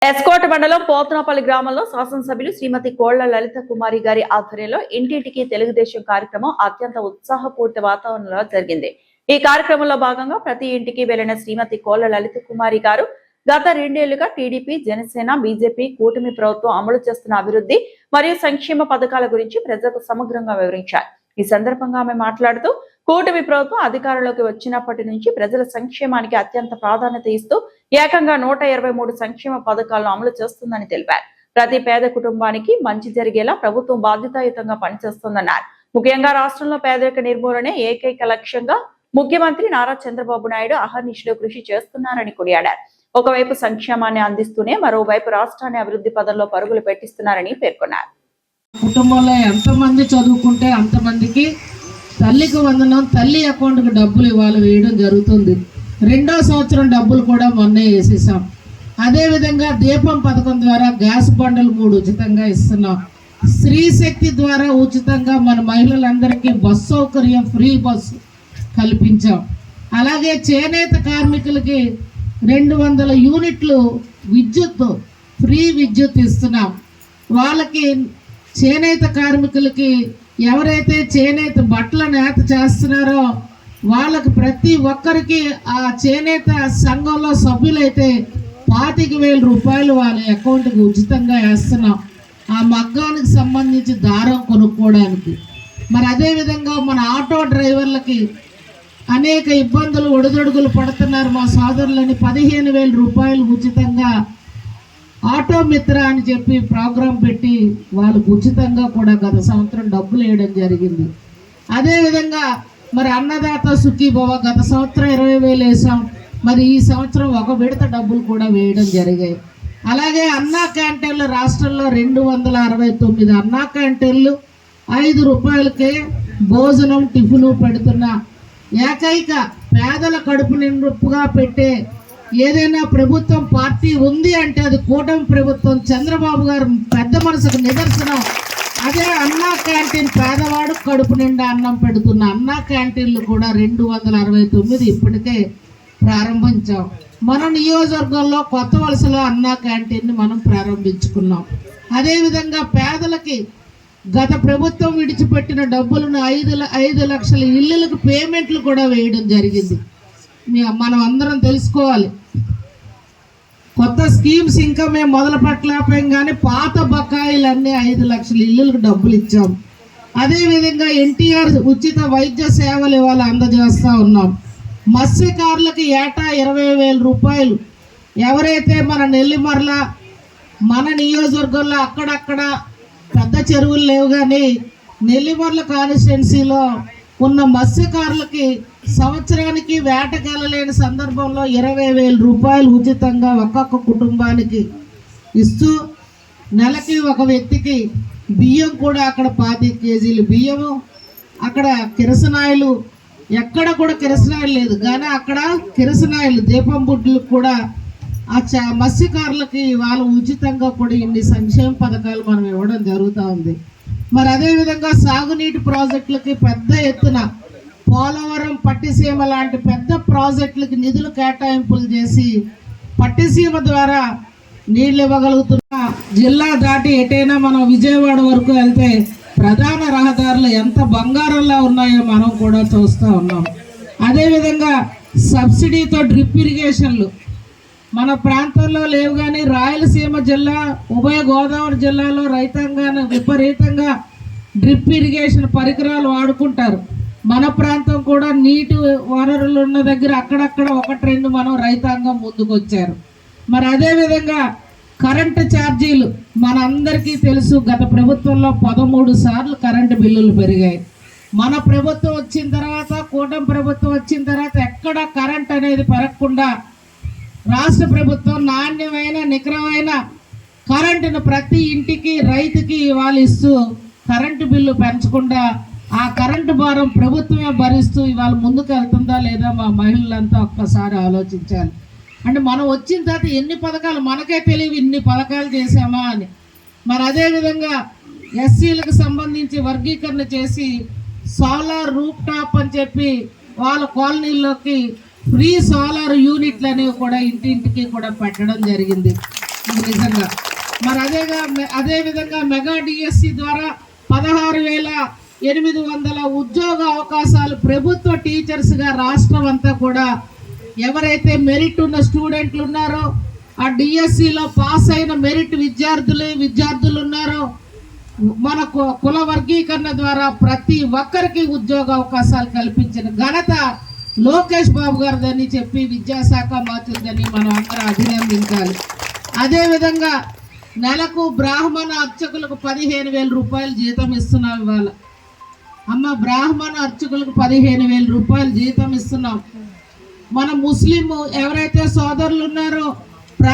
ఎస్కోట మండలం పోతనపల్లి గ్రామంలో శాసనసభ్యులు శ్రీమతి కోళ్ల లలిత కుమారి గారి ఆధ్వర్యంలో ఇంటింటికి తెలుగుదేశం కార్యక్రమం అత్యంత ఉత్సాహపూరిత వాతావరణంలో జరిగింది. ఈ కార్యక్రమంలో భాగంగా ప్రతి ఇంటికి వెళ్లిన శ్రీమతి కోళ్ల లలిత కుమారి గారు గత 2 ఏళ్లుగా టీడీపీ, జనసేన, బీజేపీ కూటమి ప్రభుత్వం అమలు చేస్తున్న అభివృద్ధి మరియు సంక్షేమ పథకాల గురించి ప్రజలకు సమగ్రంగా వివరించారు. ఈ సందర్భంగా ఆమె మాట్లాడుతూ కూటమి ప్రభుత్వం అధికారంలోకి వచ్చినప్పటి నుంచి ప్రజల సంక్షేమానికి అత్యంత ప్రాధాన్యత ఇస్తూ ఏకంగా 123 సంక్షేమ పథకాలను అమలు చేస్తుందని తెలిపారు. ప్రతి పేద కుటుంబానికి మంచి జరిగేలా ప్రభుత్వం బాధ్యతాయుతంగా పనిచేస్తుందన్నారు. ముఖ్యంగా రాష్ట్రంలో పేదరిక నిర్మూలనే ఏకైక లక్ష్యంగా ముఖ్యమంత్రి నారా చంద్రబాబు నాయుడు అహర్నిశలు కృషి చేస్తున్నారని కొనియాడారు. ఒకవైపు సంక్షేమాన్ని అందిస్తూనే మరోవైపు రాష్ట్రాన్ని అభివృద్ధి పదంలో పరుగులు పెట్టిస్తున్నారని పేర్కొన్నారు. కుటుంబంలో ఎంతమంది చదువుకుంటే అంతమందికి తల్లికి వందనం, తల్లి అకౌంట్కి డబ్బులు ఇవాళ వేయడం జరుగుతుంది. 2వ సంవత్సరం డబ్బులు కూడా మొన్నే వేసేసాం. అదేవిధంగా దీపం పథకం ద్వారా గ్యాస్ బండలు 3 ఉచితంగా ఇస్తున్నాం. స్త్రీ శక్తి ద్వారా ఉచితంగా మన మహిళలందరికీ బస్సు సౌకర్యం, ఫ్రీ బస్సు కల్పించాం. అలాగే చేనేత కార్మికులకి 200 యూనిట్లు విద్యుత్, ఫ్రీ విద్యుత్ ఇస్తున్నాం. వాళ్ళకి చేనేత కార్మికులకి ఎవరైతే చేనేత బట్టల నేత చేస్తున్నారో వాళ్ళకి ప్రతి ఒక్కరికి ఆ చేనేత సంఘంలో సభ్యులైతే 25,000 రూపాయలు వాళ్ళ అకౌంట్కి ఉచితంగా వేస్తున్నాం, ఆ మగ్గానికి సంబంధించి దారం కొనుక్కోవడానికి. మరి అదేవిధంగా మన ఆటో డ్రైవర్లకి అనేక ఇబ్బందులు, ఒడిదొడుగులు పడుతున్నారు మా సోదరులని 15,000 రూపాయలు ఉచితంగా ఆటో మిత్ర అని చెప్పి ప్రోగ్రాం పెట్టి వాళ్ళకు ఉచితంగా కూడా గత సంవత్సరం డబ్బులు వేయడం జరిగింది. అదేవిధంగా మరి అన్నదాత సుఖీభవ గత సంవత్సరం 20,000 వేసాం. మరి ఈ సంవత్సరం ఒక విడత డబ్బులు కూడా వేయడం జరిగాయి. అలాగే అన్నా క్యాంటీన్లు రాష్ట్రంలో 269 అన్నా క్యాంటీన్లు 5 రూపాయలకే భోజనం, టిఫిను పెడుతున్న ఏకైక పేదల కడుపు నిండుగా పెట్టే ఏదైనా ప్రభుత్వం పార్టీ ఉంది అంటే అది కూటమి ప్రభుత్వం. చంద్రబాబు గారు పెద్ద మనసుకు నిదర్శనం. అదే అన్నా క్యాంటీన్, పేదవాడు కడుపు నిండా అన్నం పెడుతున్న అన్నా క్యాంటీన్లు కూడా 269 ఇప్పటికే ప్రారంభించాం. మన నియోజకవర్గంలో కొత్త వలసలో అన్నా క్యాంటీన్ని మనం ప్రారంభించుకున్నాం. అదేవిధంగా పేదలకి గత ప్రభుత్వం విడిచిపెట్టిన డబ్బులను 5 లక్షల ఇళ్ళకు పేమెంట్లు కూడా వేయడం జరిగింది. మనం అందరం తెలుసుకోవాలి, కొత్త స్కీమ్స్ ఇంకా మేము మొదలు పెట్టలేకపోయాం, కానీ పాత బకాయిలన్నీ 5 లక్షల ఇళ్ళకు డబ్బులు ఇచ్చాం. అదేవిధంగా ఎన్టీఆర్ ఉచిత వైద్య సేవలు ఇవాళ అందజేస్తూ ఉన్నాం. మత్స్యకారులకు ఏటా 20,000 రూపాయలు. ఎవరైతే మన నెల్లిమర్ల, మన నియోజకవర్గంలో అక్కడక్కడ పెద్ద చెరువులు లేవు, కానీ నెల్లిమర్ల కాన్స్టిట్యున్సీలో ఉన్న మత్స్యకారులకి సంవత్సరానికి వేటకెళ్ళలేని సందర్భంలో 20,000 రూపాయలు ఉచితంగా ఒక్కొక్క కుటుంబానికి ఇస్తూ, నెలకి ఒక వ్యక్తికి బియ్యం కూడా అక్కడ 25 కేజీలు బియ్యము, అక్కడ కిరసనాయిలు, ఎక్కడ కూడా కిరసనాయిలు లేదు కానీ అక్కడ కిరసనాయిలు, దీపం బుడ్లు కూడా ఆ మత్స్యకారులకి వాళ్ళు ఉచితంగా కూడా ఇన్ని సంక్షేమ పథకాలు మనం ఇవ్వడం జరుగుతూ ఉంది. మరి అదేవిధంగా సాగునీటి ప్రాజెక్టులకి పెద్ద ఎత్తున పోలవరం, పట్టిసీమ లాంటి పెద్ద ప్రాజెక్టులకి నిధులు కేటాయింపులు చేసి పట్టిసీమ ద్వారా నీళ్ళు ఇవ్వగలుగుతున్న. జిల్లా దాటి ఎటైనా మనం విజయవాడ వరకు వెళ్తే ప్రధాన రహదారులు ఎంత బంగారంలా ఉన్నాయో మనం కూడా చూస్తూ ఉన్నాం. అదేవిధంగా సబ్సిడీతో డ్రిప్ ఇరిగేషన్లు మన ప్రాంతంలో లేవు, కానీ రాయలసీమ జిల్లా, ఉభయ గోదావరి జిల్లాలో రైతాంగాన్ని విపరీతంగా డ్రిప్ ఇరిగేషన్ పరికరాలు వాడుకుంటారు. మన ప్రాంతం కూడా నీటి వనరులు ఉన్న దగ్గర అక్కడక్కడ 1-2 మనం రైతాంగం ముందుకు వచ్చారు. మరి అదేవిధంగా కరెంటు ఛార్జీలు మనందరికీ తెలుసు, గత ప్రభుత్వంలో 13 సార్లు కరెంటు బిల్లులు పెరిగాయి. మన ప్రభుత్వం వచ్చిన తర్వాత, కూటమి ప్రభుత్వం వచ్చిన తర్వాత ఎక్కడ కరెంట్ అనేది పెరగకుండా రాష్ట్ర ప్రభుత్వం నాణ్యమైన, నికరమైన కరెంటును ప్రతి ఇంటికి, రైతుకి ఇవాళ ఇస్తూ కరెంటు బిల్లు పెంచకుండా ఆ కరెంటు భారం ప్రభుత్వమే భరిస్తూ ఇవాళ ముందుకు వెళ్తుందా లేదా మా మహిళలంతా ఒక్కసారి ఆలోచించాలి. అంటే మనం వచ్చిన తర్వాత ఎన్ని పథకాలు మనకే తెలియవు, ఇన్ని పథకాలు చేసామా అని. మరి అదేవిధంగా ఎస్సీలకు సంబంధించి వర్గీకరణ చేసి సోలార్ రూప్ టాప్ అని చెప్పి వాళ్ళ కాలనీల్లోకి ఫ్రీ సోలార్ యూనిట్లు అనేవి కూడా ఇంటింటికి కూడా పెట్టడం జరిగింది. ఇది నిజంగా. మరి అదే విధంగా మెగా డిఎస్సి ద్వారా 16,800 ఉద్యోగ అవకాశాలు ప్రభుత్వ టీచర్స్గా రాష్ట్రం అంతా కూడా ఎవరైతే మెరిట్ ఉన్న స్టూడెంట్లు ఉన్నారో, ఆ డిఎస్సిలో పాస్ అయిన మెరిట్ విద్యార్థులు ఉన్నారో, మన కుల వర్గీకరణ ద్వారా ప్రతి ఒక్కరికి ఉద్యోగ అవకాశాలు కల్పించిన ఘనత లోకేష్ బాబు గారిదని చెప్పి విద్యాశాఖ మంత్రిని మనం అందరం అభినందించాలి. అదేవిధంగా నెలకు బ్రాహ్మణ అర్చకులకు 15,000 రూపాయలు జీతం ఇస్తున్నాం. ఇవాళ అమ్మ బ్రాహ్మణ అర్చకులకు 15,000 రూపాయలు జీతం ఇస్తున్నాం. మన ముస్లిం ఎవరైతే సోదరులు ఉన్నారో